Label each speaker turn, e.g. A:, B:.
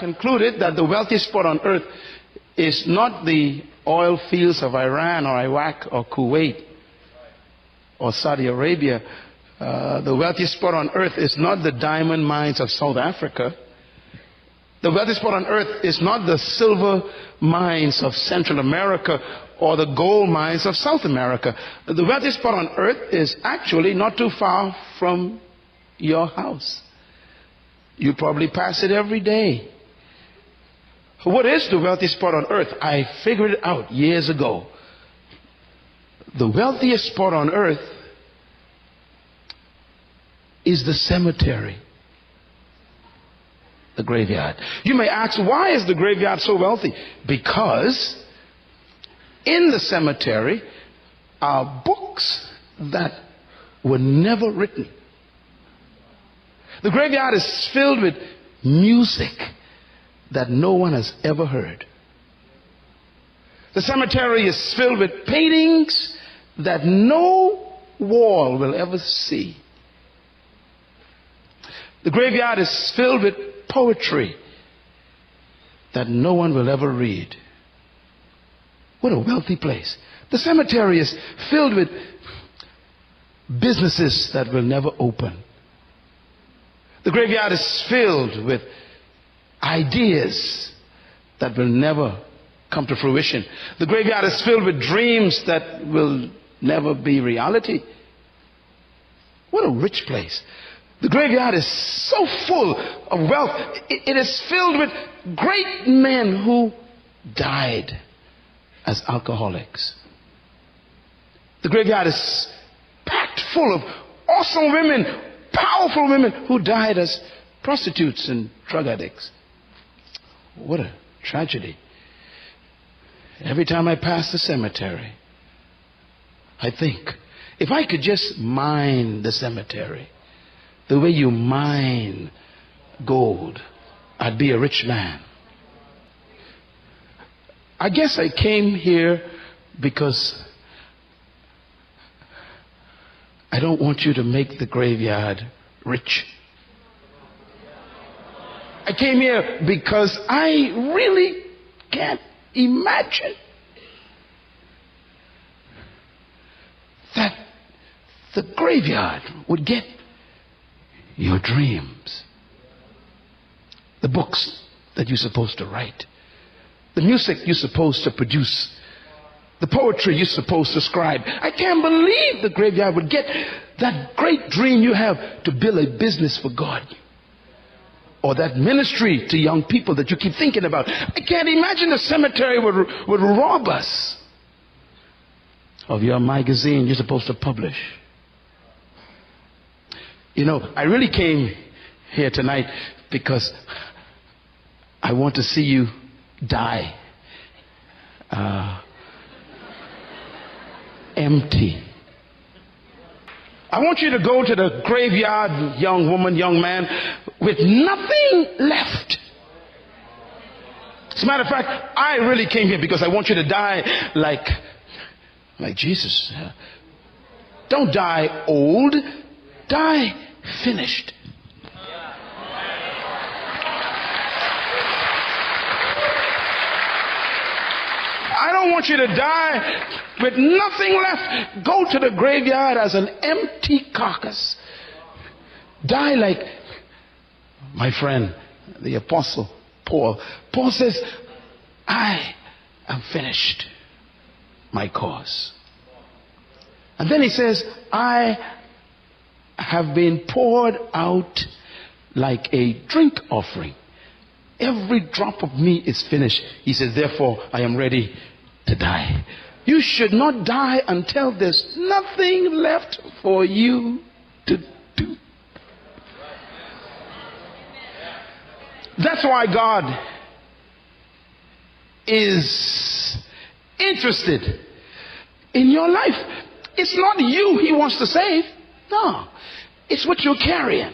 A: concluded that the wealthiest spot on earth is not the oil fields of Iran or Iraq or Kuwait or Saudi Arabia. The wealthiest spot on earth is not the diamond mines of South Africa. The wealthiest spot on earth is not the silver mines of Central America or the gold mines of South America. The wealthiest spot on earth is actually not too far from your house. You probably pass it every day. What is the wealthiest spot on earth? I figured it out years ago. The wealthiest spot on earth is the cemetery, the graveyard. You may ask, why is the graveyard so wealthy? Because in the cemetery are books that were never written. The graveyard is filled with music that no one has ever heard. The cemetery is filled with paintings that no wall will ever see. The graveyard is filled with poetry that no one will ever read. What a wealthy place. The cemetery is filled with businesses that will never open. The graveyard is filled with ideas that will never come to fruition. The graveyard is filled with dreams that will never be reality. What a rich place. The graveyard is so full of wealth. It is filled with great men who died as alcoholics. The graveyard is packed full of awesome women, powerful women who died as prostitutes and drug addicts. What a tragedy. Every time I pass the cemetery, I think, if I could just mine the cemetery the way you mine gold, I'd be a rich man. I guess I came here because I don't want you to make the graveyard rich. I came here because I really can't imagine that the graveyard would get your dreams, the books that you're supposed to write, the music you're supposed to produce, the poetry you're supposed to scribe. I can't believe the graveyard would get that great dream you have to build a business for God, or that ministry to young people that you keep thinking about. I can't imagine the cemetery would rob us of your magazine you're supposed to publish. You know, I really came here tonight because I want to see you die empty. I want you to go to the graveyard, young woman, young man, with nothing left. As a matter of fact, I really came here because I want you to die like Jesus. Don't die old, die finished. I don't want you to die with nothing left. Go to the graveyard as an empty carcass. Die like my friend, the apostle Paul. Paul says, I am finished my cause. And then he says, I have been poured out like a drink offering. Every drop of me is finished. He says, therefore, I am ready to die. You should not die until there's nothing left for you to do. That's why God is interested in your life. It's not you He wants to save. No, it's what you're carrying.